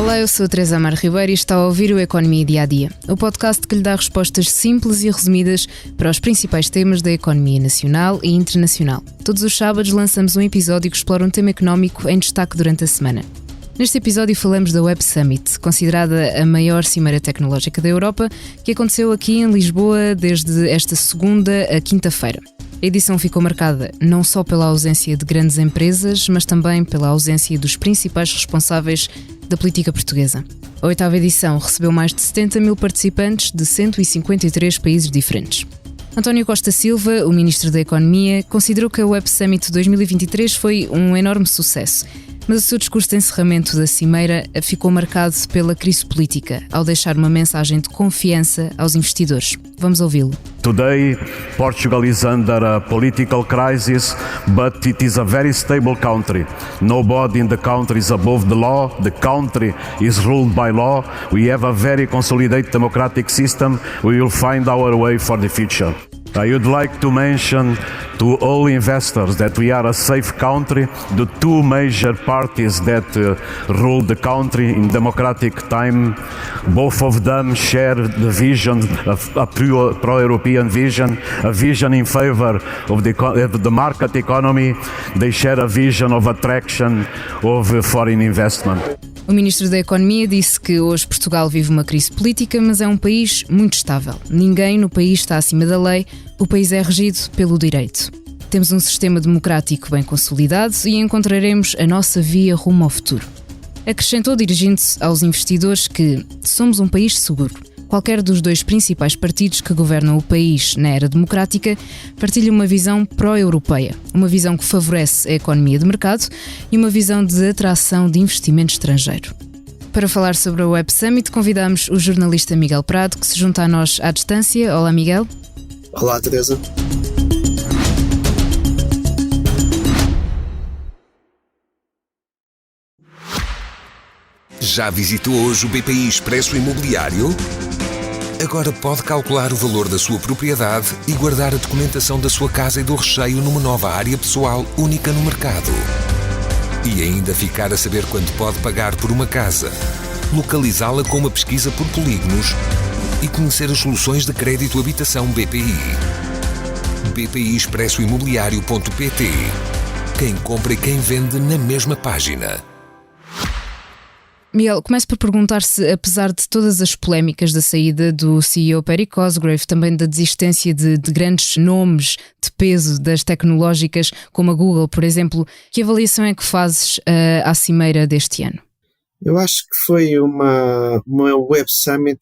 Olá, eu sou a Teresa Amar Ribeiro e está a ouvir o Economia Dia a Dia, o podcast que lhe dá respostas simples e resumidas para os principais temas da economia nacional e internacional. Todos os sábados lançamos um episódio que explora um tema económico em destaque durante a semana. Neste episódio falamos da Web Summit, considerada a maior cimeira tecnológica da Europa, que aconteceu aqui em Lisboa desde esta segunda a quinta-feira. A edição ficou marcada não só pela ausência de grandes empresas, mas também pela ausência dos principais responsáveis da política portuguesa. A 8ª edição recebeu mais de 70 mil participantes de 153 países diferentes. António Costa Silva, o Ministro da Economia, considerou que a Web Summit 2023 foi um enorme sucesso, mas o seu discurso de encerramento da cimeira ficou marcado pela crise política, ao deixar uma mensagem de confiança aos investidores. Vamos ouvi-lo. Today, Portugal is under a political crisis, but it is a very stable country. Nobody in the country is above the law. The country is ruled by law. We have a very consolidated democratic system. We will find our way for the future. I would like to mention to all investors that we are a safe country. The two major parties that rule the country in democratic time, both of them share the vision of a pro-European vision, a vision in favor of the market economy. They share a vision of attraction of foreign investment. O Ministro da Economia disse que hoje Portugal vive uma crise política, mas é um país muito estável. Ninguém no país está acima da lei, o país é regido pelo direito. Temos um sistema democrático bem consolidado e encontraremos a nossa via rumo ao futuro. Acrescentou, dirigindo-se aos investidores, que somos um país seguro. Qualquer dos dois principais partidos que governam o país na era democrática partilha uma visão pró-europeia, uma visão que favorece a economia de mercado e uma visão de atração de investimento estrangeiro. Para falar sobre a Web Summit, convidamos o jornalista Miguel Prado, que se junta a nós à distância. Olá, Miguel. Olá, Teresa. Já visitou hoje o BPI Expresso Imobiliário? Agora pode calcular o valor da sua propriedade e guardar a documentação da sua casa e do recheio numa nova área pessoal única no mercado. E ainda ficar a saber quanto pode pagar por uma casa, localizá-la com uma pesquisa por polígonos e conhecer as soluções de crédito habitação BPI. bpiexpressoimobiliario.pt. Quem compra e quem vende na mesma página. Miguel, começo por perguntar se, apesar de todas as polémicas da saída do CEO Paddy Cosgrave, também da desistência de grandes nomes de peso das tecnológicas, como a Google, por exemplo, que avaliação é que fazes à cimeira deste ano? Eu acho que foi uma Web Summit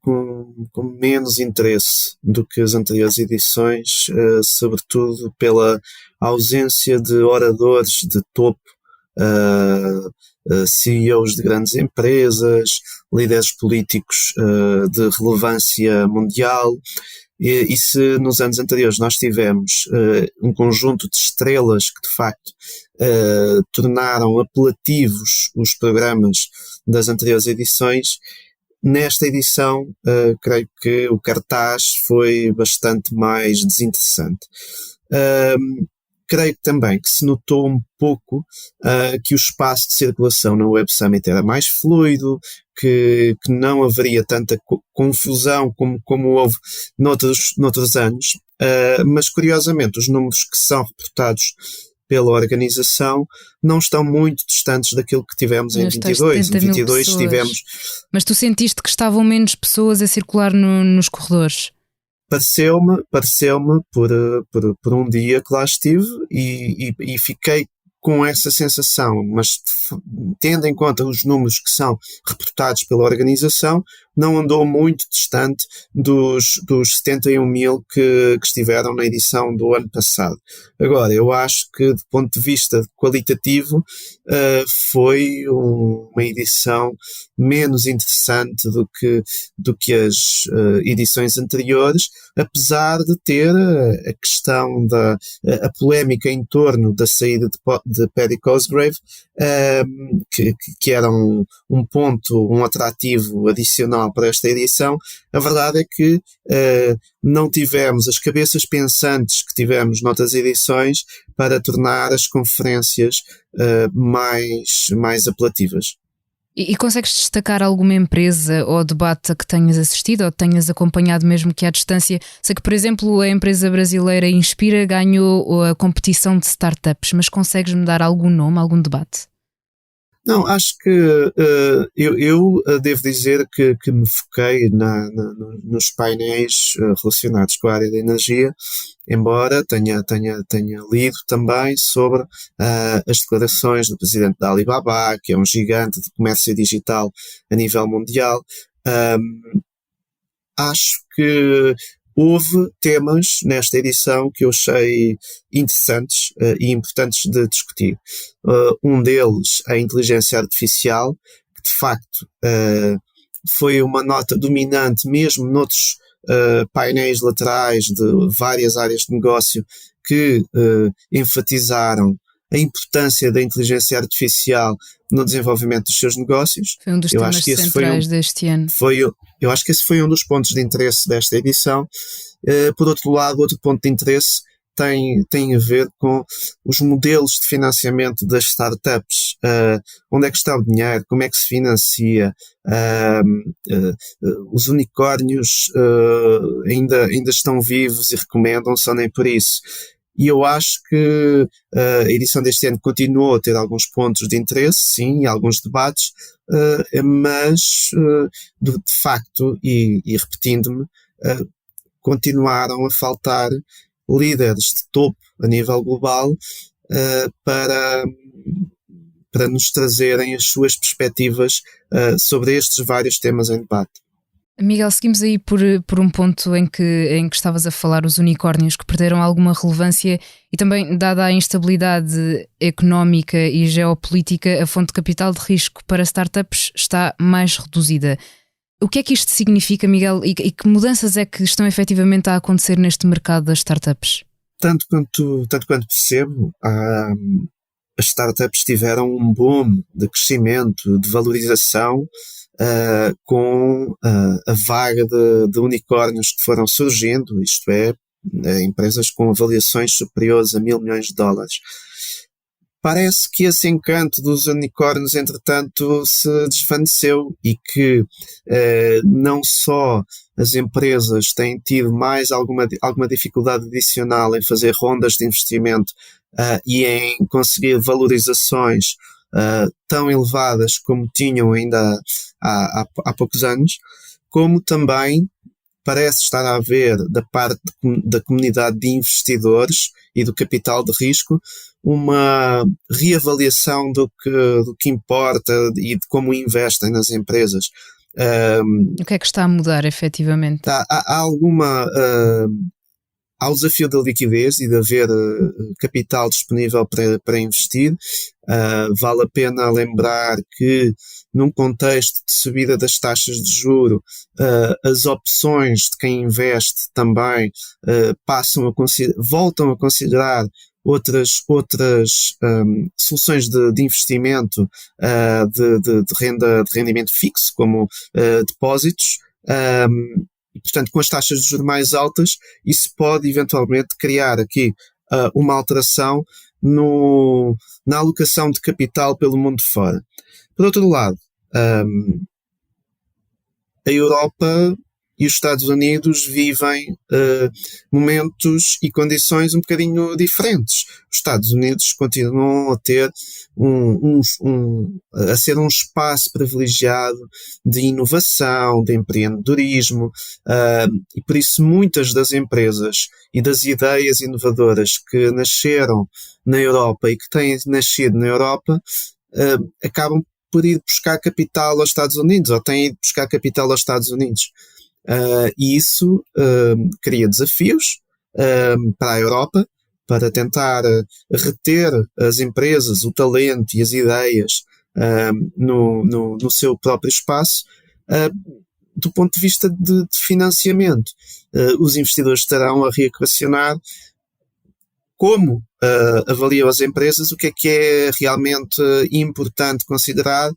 com menos interesse do que as anteriores edições, sobretudo pela ausência de oradores de topo, CEOs de grandes empresas, líderes políticos de relevância mundial. E se nos anos anteriores nós tivemos um conjunto de estrelas que de facto tornaram apelativos os programas das anteriores edições, nesta edição creio que o cartaz foi bastante mais desinteressante. Creio também que se notou um pouco que o espaço de circulação na Web Summit era mais fluido, que não haveria tanta confusão como houve noutros anos, mas curiosamente os números que são reportados pela organização não estão muito distantes daquilo que tivemos em 22. Em 22 tivemos... Mas tu sentiste que estavam menos pessoas a circular nos corredores? Pareceu-me por um dia que lá estive e fiquei com essa sensação, mas tendo em conta os números que são reportados pela organização, não andou muito distante dos 71 mil que estiveram na edição do ano passado. Agora, eu acho que do ponto de vista qualitativo foi uma edição menos interessante do que as edições anteriores, apesar de ter a questão a polémica em torno da saída de Paddy Cosgrave, que era um ponto, um atrativo adicional para esta edição. A verdade é que não tivemos as cabeças pensantes que tivemos noutras edições para tornar as conferências mais apelativas. E consegues destacar alguma empresa ou debate a que tenhas assistido ou tenhas acompanhado mesmo que à distância? Sei que, por exemplo, a empresa brasileira Inspira ganhou a competição de startups, mas consegues-me dar algum nome, algum debate? Não, acho que eu devo dizer que me foquei nos painéis relacionados com a área da energia, embora tenha lido também sobre as declarações do presidente da Alibaba, que é um gigante de comércio digital a nível mundial. Acho que houve temas nesta edição que eu achei interessantes e importantes de discutir. Um deles, a inteligência artificial, que de facto foi uma nota dominante mesmo noutros painéis laterais de várias áreas de negócio que enfatizaram a importância da inteligência artificial no desenvolvimento dos seus negócios. Foi um dos temas centrais deste ano. Eu acho que esse foi um dos pontos de interesse desta edição. Por outro lado, outro ponto de interesse tem a ver com os modelos de financiamento das startups. Onde é que está o dinheiro? Como é que se financia? Os unicórnios ainda estão vivos e recomendam, só nem por isso. E eu acho que a edição deste ano continuou a ter alguns pontos de interesse, sim, alguns debates, mas de facto, e repetindo-me, continuaram a faltar líderes de topo a nível global para nos trazerem as suas perspectivas sobre estes vários temas em debate. Miguel, seguimos aí por um ponto em que estavas a falar os unicórnios que perderam alguma relevância e também, dada a instabilidade económica e geopolítica, a fonte de capital de risco para startups está mais reduzida. O que é que isto significa, Miguel, e que mudanças é que estão efetivamente a acontecer neste mercado das startups? Tanto quanto percebo, as startups tiveram um boom de crescimento, de valorização, com a vaga de unicórnios que foram surgindo, isto é, empresas com avaliações superiores a $1.000 milhões. Parece que esse encanto dos unicórnios, entretanto, se desvaneceu e que não só as empresas têm tido mais alguma dificuldade adicional em fazer rondas de investimento e em conseguir valorizações tão elevadas como tinham ainda há poucos anos, como também parece estar a haver da parte da comunidade de investidores e do capital de risco uma reavaliação do que importa e de como investem nas empresas. O que é que está a mudar efetivamente? Há alguma... Há o desafio da liquidez e de haver capital disponível para investir. Vale a pena lembrar que, num contexto de subida das taxas de juro, as opções de quem investe também voltam a considerar outras soluções de investimento de rendimento fixo, como depósitos. E, portanto, com as taxas de juros mais altas, isso pode eventualmente criar aqui uma alteração na alocação de capital pelo mundo fora. Por outro lado, a Europa e os Estados Unidos vivem momentos e condições um bocadinho diferentes. Os Estados Unidos continuam a ter a ser um espaço privilegiado de inovação, de empreendedorismo, e por isso muitas das empresas e das ideias inovadoras que nasceram na Europa e que têm nascido na Europa acabam por ir buscar capital aos Estados Unidos, ou têm ido buscar capital aos Estados Unidos. E isso cria desafios para a Europa, para tentar reter as empresas, o talento e as ideias no seu próprio espaço. Do ponto de vista de financiamento, os investidores estarão a reequacionar como avaliam as empresas, o que é realmente importante considerar.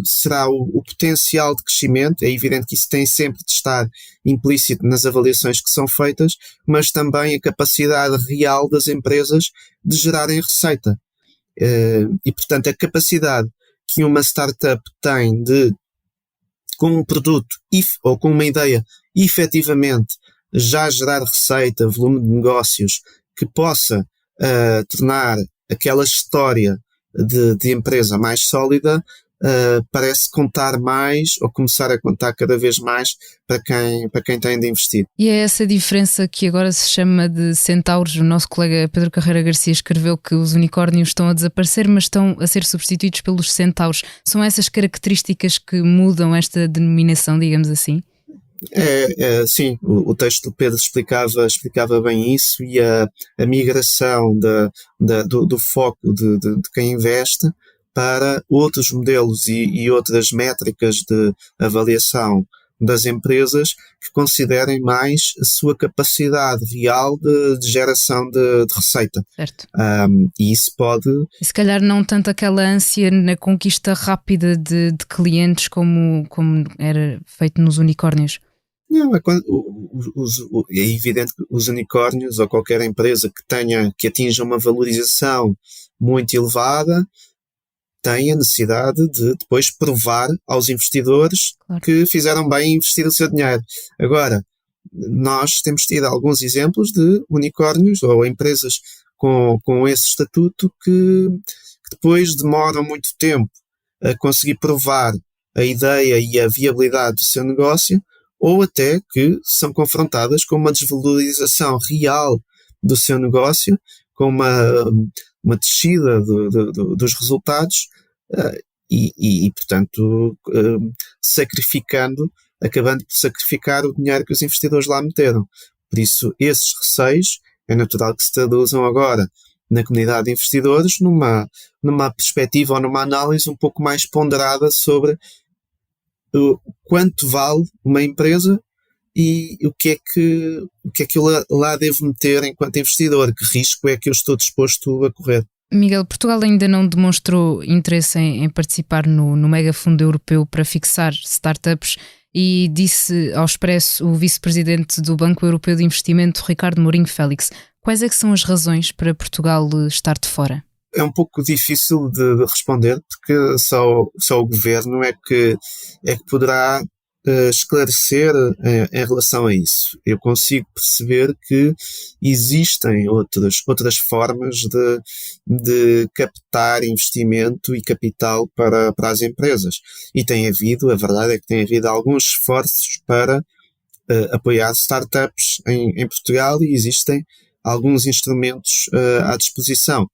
Será o potencial de crescimento. É evidente que isso tem sempre de estar implícito nas avaliações que são feitas, mas também a capacidade real das empresas de gerarem receita. E, portanto, a capacidade que uma startup tem de, com um produto ou com uma ideia, efetivamente já gerar receita, volume de negócios, que possa tornar aquela história de empresa mais sólida, parece contar mais, ou começar a contar cada vez mais para quem tem de investir. E é essa diferença que agora se chama de centauros. O nosso colega Pedro Carreira Garcia escreveu que os unicórnios estão a desaparecer, mas estão a ser substituídos pelos centauros. São essas características que mudam esta denominação, digamos assim? Sim, o texto do Pedro explicava bem isso, e a migração do foco de quem investe para outros modelos e outras métricas de avaliação das empresas que considerem mais a sua capacidade real de geração de receita. Certo. E isso pode... E se calhar não tanto aquela ânsia na conquista rápida de clientes como era feito nos unicórnios. Não, é evidente que os unicórnios, ou qualquer empresa que atinja uma valorização muito elevada, tem a necessidade de depois provar aos investidores, claro, que fizeram bem em investir o seu dinheiro. Agora, nós temos tido alguns exemplos de unicórnios ou empresas com esse estatuto que depois demoram muito tempo a conseguir provar a ideia e a viabilidade do seu negócio, ou até que são confrontadas com uma desvalorização real do seu negócio, com uma descida dos resultados, portanto, acabando por sacrificar o dinheiro que os investidores lá meteram. Por isso, esses receios é natural que se traduzam agora na comunidade de investidores numa perspectiva ou numa análise um pouco mais ponderada sobre quanto vale uma empresa e o que é que eu lá devo meter enquanto investidor, que risco é que eu estou disposto a correr. Miguel, Portugal ainda não demonstrou interesse em participar no mega fundo europeu para fixar startups, e disse ao Expresso o vice-presidente do Banco Europeu de Investimento, Ricardo Mourinho Félix. Quais é que são as razões para Portugal estar de fora? É um pouco difícil de responder, porque só o governo é que poderá esclarecer em relação a isso. Eu consigo perceber que existem outras formas de captar investimento e capital para as empresas. E a verdade é que tem havido alguns esforços para apoiar startups em Portugal, e existem alguns instrumentos à disposição.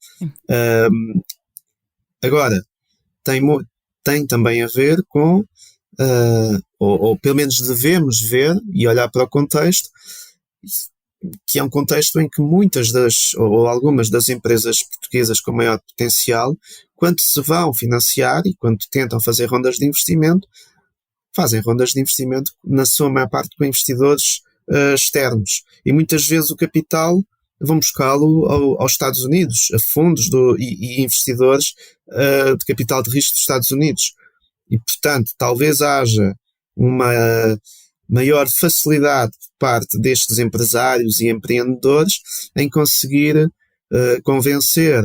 Agora, tem também a ver com, ou pelo menos devemos ver e olhar para o contexto, que é um contexto em que muitas ou algumas das empresas portuguesas com maior potencial, quando se vão financiar e quando tentam fazer rondas de investimento, fazem rondas de investimento, na sua maior parte, com investidores externos. E muitas vezes o capital vão buscá-lo aos Estados Unidos, a fundos e investidores de capital de risco dos Estados Unidos. E, portanto, talvez haja uma maior facilidade por parte destes empresários e empreendedores em conseguir convencer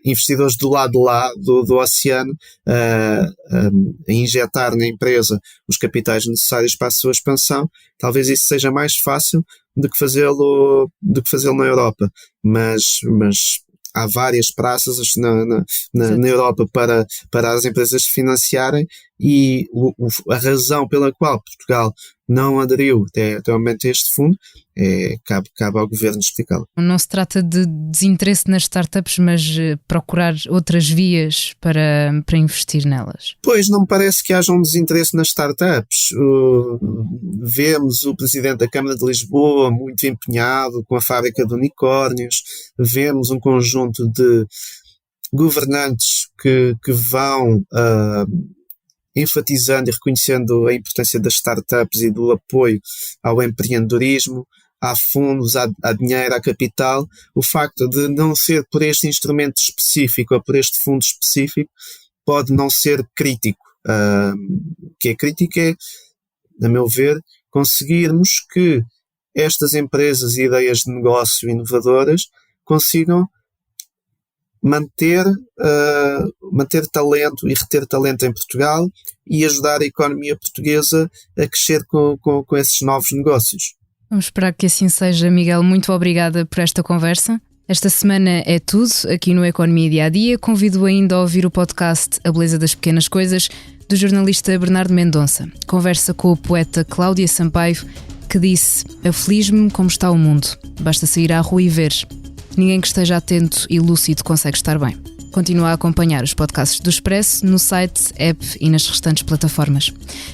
investidores do lado de lá do oceano a injetar na empresa os capitais necessários para a sua expansão. Talvez isso seja mais fácil do que fazê-lo na Europa, mas há várias praças na Europa para as empresas se financiarem, e a razão pela qual Portugal não aderiu até o momento a este fundo cabe ao governo explicá-lo. Não se trata de desinteresse nas startups, mas procurar outras vias para investir nelas? Pois, não me parece que haja um desinteresse nas startups. Vemos o presidente da Câmara de Lisboa muito empenhado com a fábrica de unicórnios, vemos um conjunto de governantes que vão enfatizando e reconhecendo a importância das startups e do apoio ao empreendedorismo. Há fundos, há dinheiro, há capital. O facto de não ser por este instrumento específico ou por este fundo específico pode não ser crítico. O que é crítico é, a meu ver, conseguirmos que estas empresas e ideias de negócio inovadoras consigam manter talento e reter talento em Portugal e ajudar a economia portuguesa a crescer com esses novos negócios. Vamos esperar que assim seja. Miguel, muito obrigada por esta conversa. Esta semana é tudo aqui no Economia Dia a Dia. Convido ainda a ouvir o podcast A Beleza das Pequenas Coisas, do jornalista Bernardo Mendonça. Conversa com o poeta Cláudia Sampaio, que disse: aflige-me como está o mundo. Basta sair à rua e ver. Ninguém que esteja atento e lúcido consegue estar bem. Continua a acompanhar os podcasts do Expresso no site, app e nas restantes plataformas.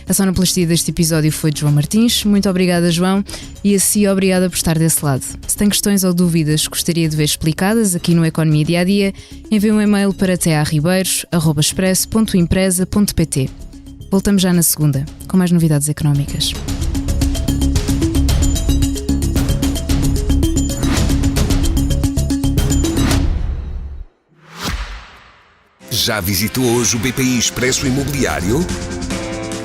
A sonoplastia deste episódio foi de João Martins. Muito obrigada, João, e a si obrigada por estar desse lado. Se tem questões ou dúvidas que gostaria de ver explicadas aqui no Economia Dia a Dia, envie um e-mail para tearribeiros@expresso.empresa.pt. Voltamos já na segunda, com mais novidades económicas. Já visitou hoje o BPI Expresso Imobiliário?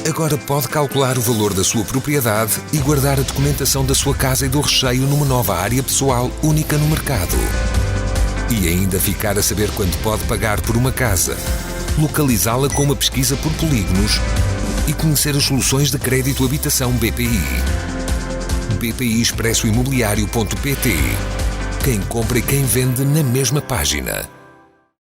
Agora pode calcular o valor da sua propriedade e guardar a documentação da sua casa e do recheio numa nova área pessoal única no mercado. E ainda ficar a saber quanto pode pagar por uma casa, localizá-la com uma pesquisa por polígonos e conhecer as soluções de crédito habitação BPI. BPI Expresso Imobiliário.pt. Quem compra e quem vende na mesma página.